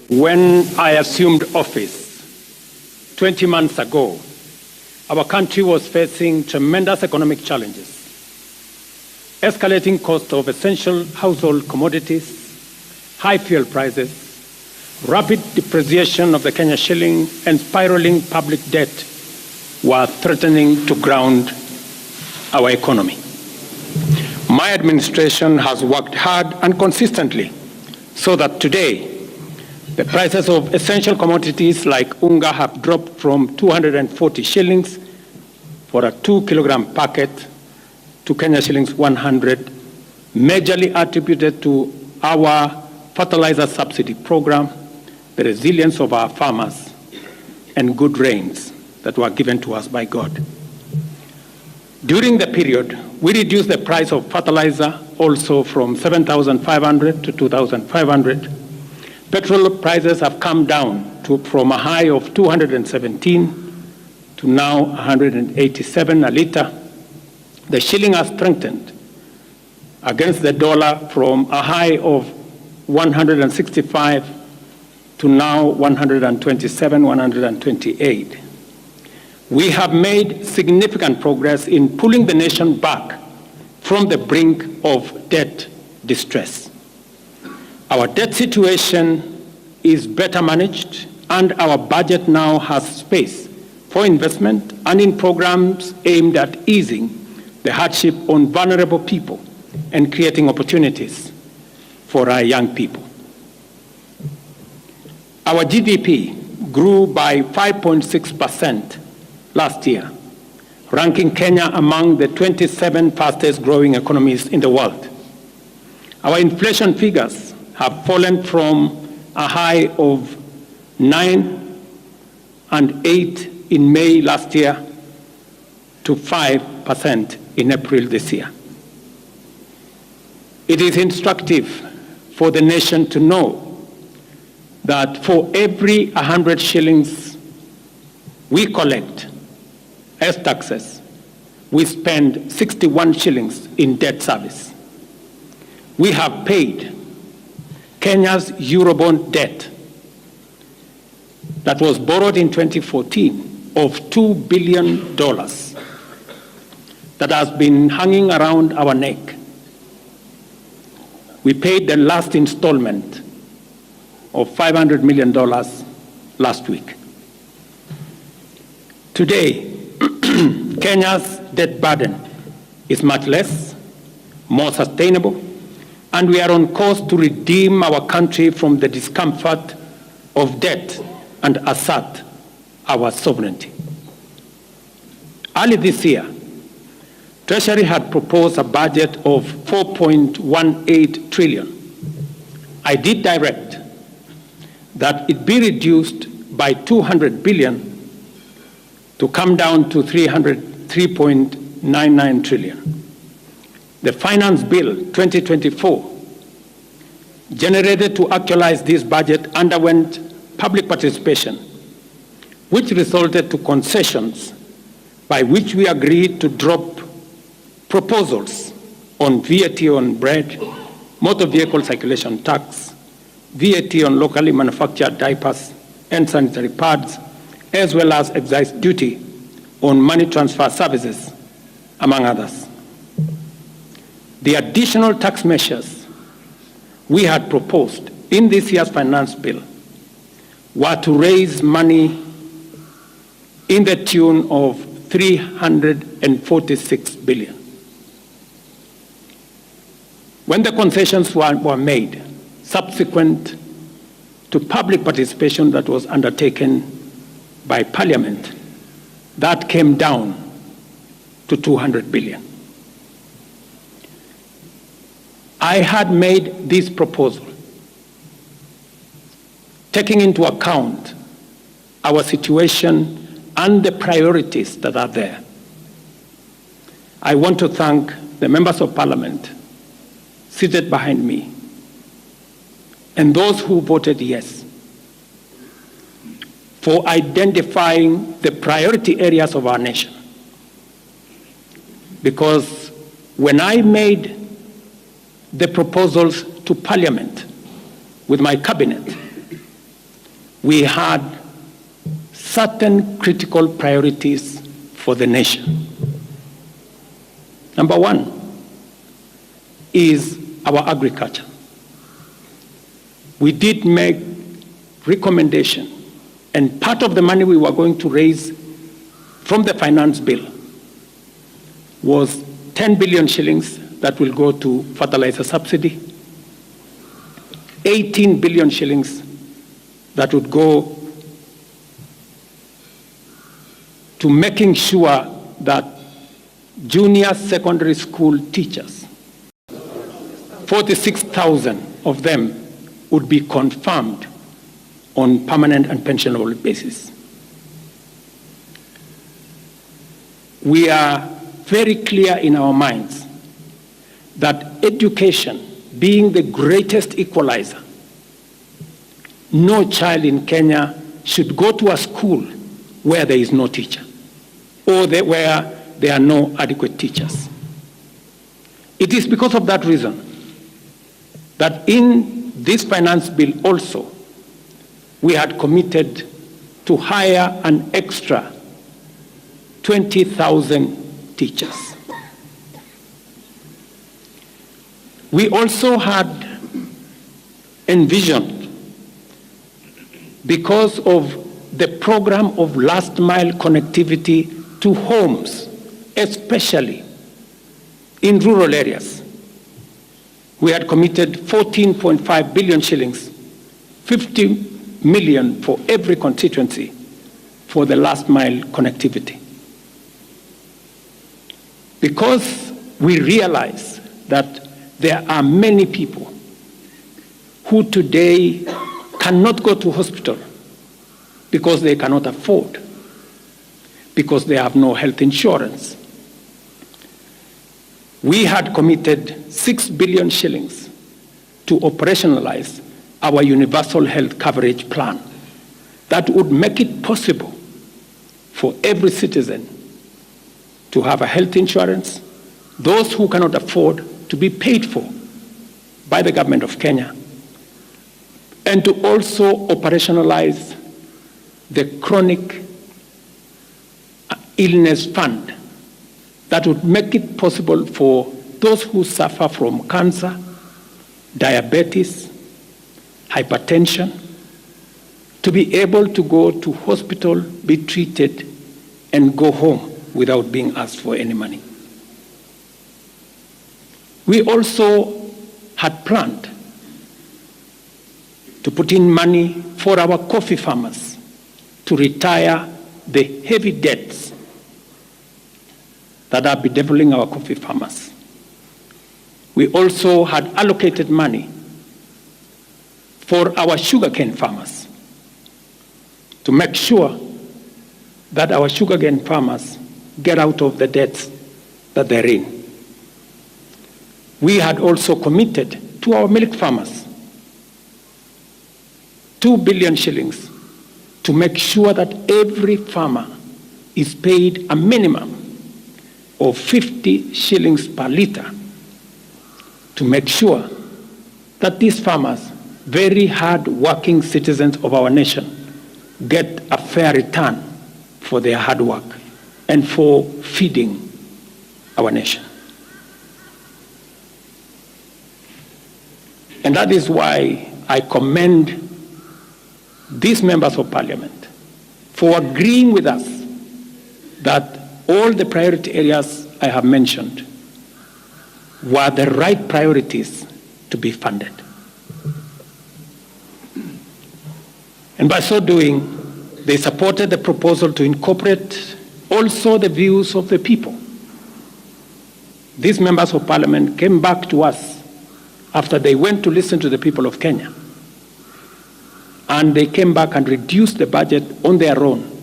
When I assumed office 20 months ago, our country was facing tremendous economic challenges. Escalating cost of essential household commodities, high fuel prices, rapid depreciation of the Kenya shilling, and spiraling public debt were threatening to ground our economy. My administration has worked hard and consistently so that today, the prices of essential commodities like unga have dropped from 240 shillings for a 2-kilogram packet to Kenya shillings 100, majorly attributed to our fertilizer subsidy program, the resilience of our farmers, and good rains that were given to us by God. During the period, we reduced the price of fertilizer also from 7,500 to 2,500. Petrol prices have come down from a high of 217 to now 187 a litre. The shilling has strengthened against the dollar from a high of 165 to now 127, 128. We have made significant progress in pulling the nation back from the brink of debt distress. Our debt situation is better managed, and our budget now has space for investment and in programs aimed at easing the hardship on vulnerable people and creating opportunities for our young people. Our GDP grew by 5.6% last year, ranking Kenya among the 27 fastest growing economies in the world. Our inflation figures have fallen from a high of 9 and 8 in May last year to 5% in April this year. It is instructive for the nation to know that for every 100 shillings we collect as taxes, we spend 61 shillings in debt service. We have paid Kenya's Eurobond debt that was borrowed in 2014 of $2 billion that has been hanging around our neck. We paid the last installment of $500 million last week. Today, Kenya's debt burden is much less, more sustainable, and we are on course to redeem our country from the discomfort of debt and assert our sovereignty. Early this year, Treasury had proposed a budget of 4.18 trillion. I did direct that it be reduced by 200 billion to come down to 3.99 trillion. The Finance Bill 2024, generated to actualize this budget, underwent public participation, which resulted to concessions by which we agreed to drop proposals on VAT on bread, motor vehicle circulation tax, VAT on locally manufactured diapers and sanitary pads, as well as excise duty on money transfer services, among others. The additional tax measures we had proposed in this year's finance bill were to raise money in the tune of 346 billion. When the concessions were made, subsequent to public participation that was undertaken by Parliament, that came down to 200 billion. I had made this proposal taking into account our situation and the priorities that are there. I want to thank the members of Parliament seated behind me and those who voted yes for identifying the priority areas of our nation. Because when I made the proposals to Parliament with my cabinet, we had certain critical priorities for the nation. Number one is our agriculture. We did make recommendation, and part of the money we were going to raise from the finance bill was 10 billion shillings that will go to fertilizer subsidy, 18 billion shillings that would go to making sure that junior secondary school teachers, 46,000 of them would be confirmed on permanent and pensionable basis. We are very clear in our minds that education being the greatest equalizer, no child in Kenya should go to a school where there is no teacher or where there are no adequate teachers. It is because of that reason that in this finance bill also, we had committed to hire an extra 20,000 teachers. We also had envisioned, because of the program of last mile connectivity to homes, especially in rural areas, we had committed 14.5 billion shillings, 50 million for every constituency for the last mile connectivity. Because we realize that there are many people who today cannot go to hospital because they cannot afford, because they have no health insurance. We had committed 6 billion shillings to operationalize our universal health coverage plan that would make it possible for every citizen to have a health insurance, those who cannot afford to be paid for by the government of Kenya, and to also operationalize the chronic illness fund that would make it possible for those who suffer from cancer, diabetes, hypertension, to be able to go to hospital, be treated, and go home without being asked for any money. We also had planned to put in money for our coffee farmers to retire the heavy debts that are bedeviling our coffee farmers. We also had allocated money for our sugarcane farmers to make sure that our sugarcane farmers get out of the debts that they're in. We had also committed to our milk farmers 2 billion shillings to make sure that every farmer is paid a minimum of 50 shillings per litre, to make sure that these farmers, very hard-working citizens of our nation, get a fair return for their hard work and for feeding our nation. And that is why I commend these members of parliament for agreeing with us that all the priority areas I have mentioned were the right priorities to be funded. And by so doing, they supported the proposal to incorporate also the views of the people. These members of parliament came back to us after they went to listen to the people of Kenya. And they came back and reduced the budget on their own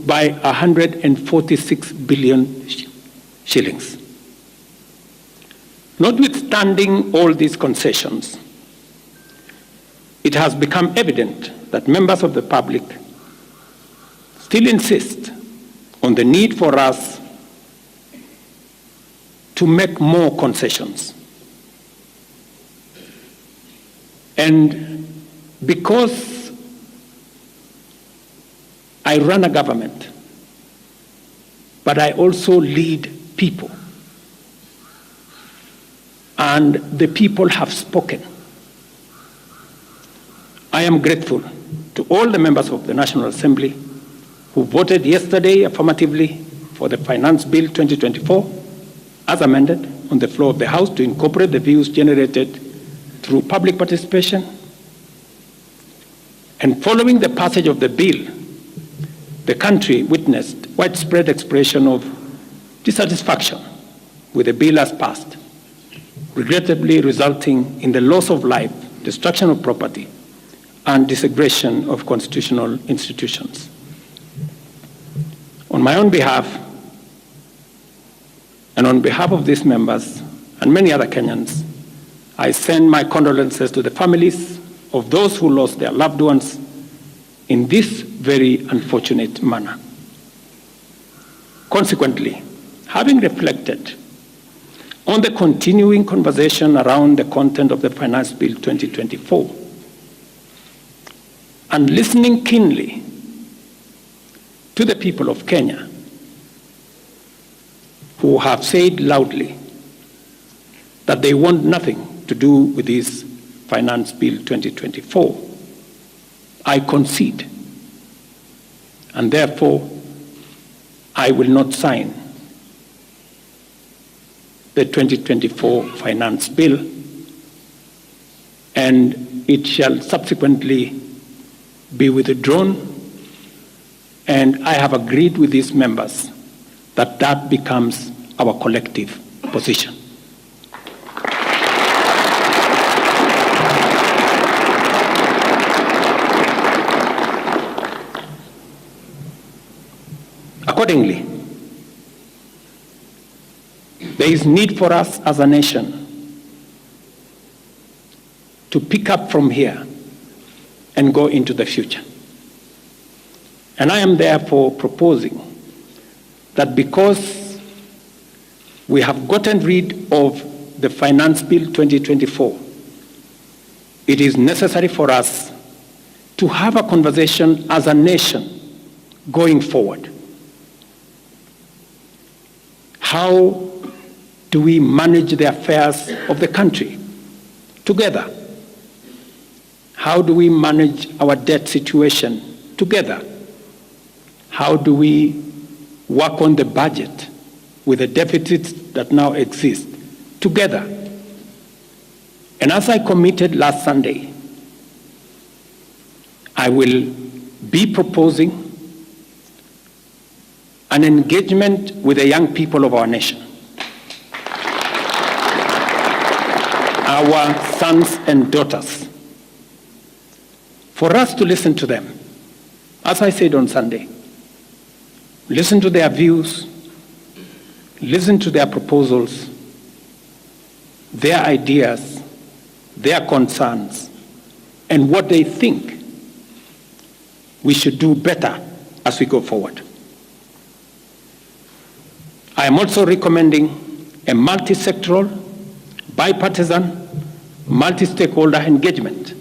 by 146 billion shillings. Notwithstanding all these concessions, it has become evident that members of the public still insist on the need for us to make more concessions. And because I run a government, but I also lead people. And the people have spoken. I am grateful to all the members of the National Assembly who voted yesterday affirmatively for the Finance Bill 2024 as amended on the floor of the House to incorporate the views generated through public participation. And following the passage of the bill, the country witnessed widespread expression of dissatisfaction with the bill as passed, regrettably resulting in the loss of life, destruction of property, and disintegration of constitutional institutions. On my own behalf, and on behalf of these members and many other Kenyans, I send my condolences to the families of those who lost their loved ones in this very unfortunate manner. Consequently, having reflected on the continuing conversation around the content of the Finance Bill 2024, and listening keenly to the people of Kenya who have said loudly that they want nothing to do with this Finance Bill 2024, I concede, and therefore I will not sign the 2024 Finance Bill, and it shall subsequently be withdrawn, and I have agreed with these members that that becomes our collective position. Accordingly, there is need for us as a nation to pick up from here and go into the future. And I am therefore proposing that because we have gotten rid of the Finance Bill 2024, it is necessary for us to have a conversation as a nation going forward. How do we manage the affairs of the country together? How do we manage our debt situation together? How do we work on the budget with the deficits that now exist together? And as I committed last Sunday, I will be proposing an engagement with the young people of our nation, our sons and daughters, for us to listen to them. As I said on Sunday, listen to their views, listen to their proposals, their ideas, their concerns, and what they think we should do better as we go forward. I am also recommending a multi-sectoral, bipartisan, multi-stakeholder engagement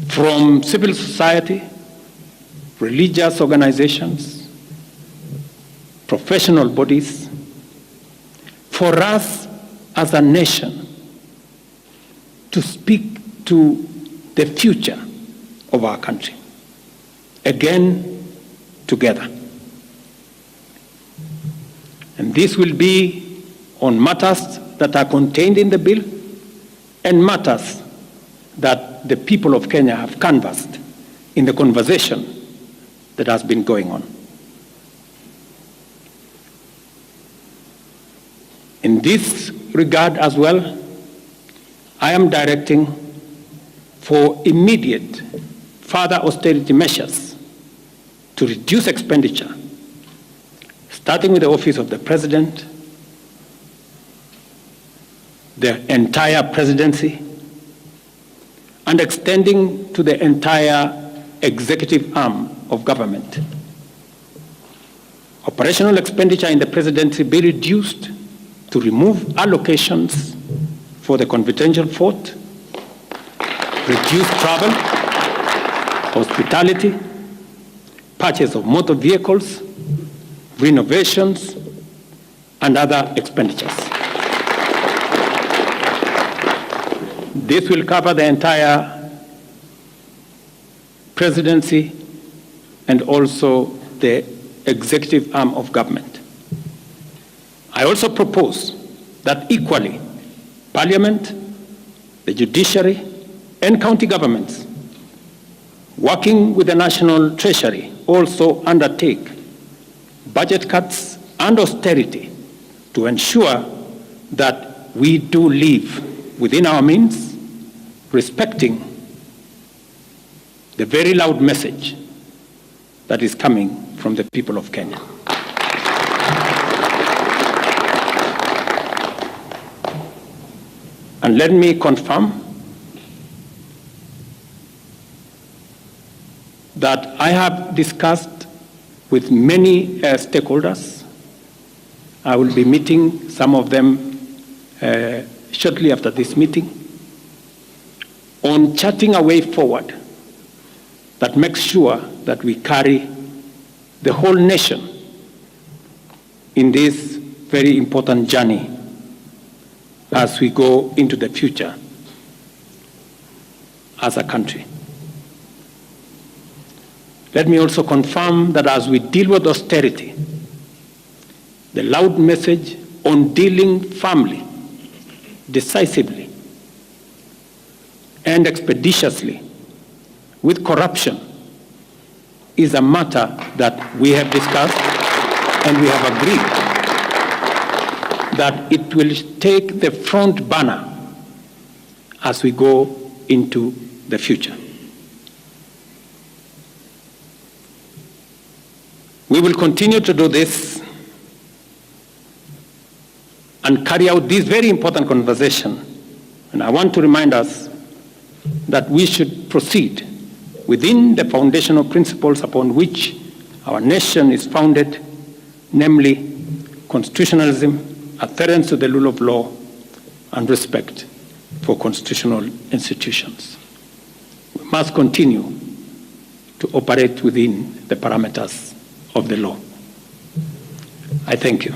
from civil society, religious organizations, professional bodies, for us as a nation to speak to the future of our country, again, together. And this will be on matters that are contained in the bill and matters that the people of Kenya have canvassed in the conversation that has been going on. In this regard as well, I am directing for immediate further austerity measures to reduce expenditure, starting with the Office of the President, the entire presidency, and extending to the entire executive arm of government. Operational expenditure in the presidency be reduced to remove allocations for the confidential fort, reduced travel, hospitality, purchase of motor vehicles, renovations, and other expenditures. This will cover the entire presidency and also the executive arm of government. I also propose that equally, Parliament, the judiciary, and county governments, working with the National Treasury, also undertake budget cuts and austerity to ensure that we do live within our means, respecting the very loud message that is coming from the people of Kenya. And let me confirm that I have discussed with many stakeholders. I will be meeting some of them shortly after this meeting on charting a way forward that makes sure that we carry the whole nation in this very important journey as we go into the future as a country. Let me also confirm that as we deal with austerity, the loud message on dealing firmly, decisively, and expeditiously with corruption is a matter that we have discussed and we have agreed that it will take the front burner as we go into the future. We will continue to do this and carry out this very important conversation. And I want to remind us that we should proceed within the foundational principles upon which our nation is founded, namely constitutionalism, adherence to the rule of law, and respect for constitutional institutions. We must continue to operate within the parameters of the law. I thank you.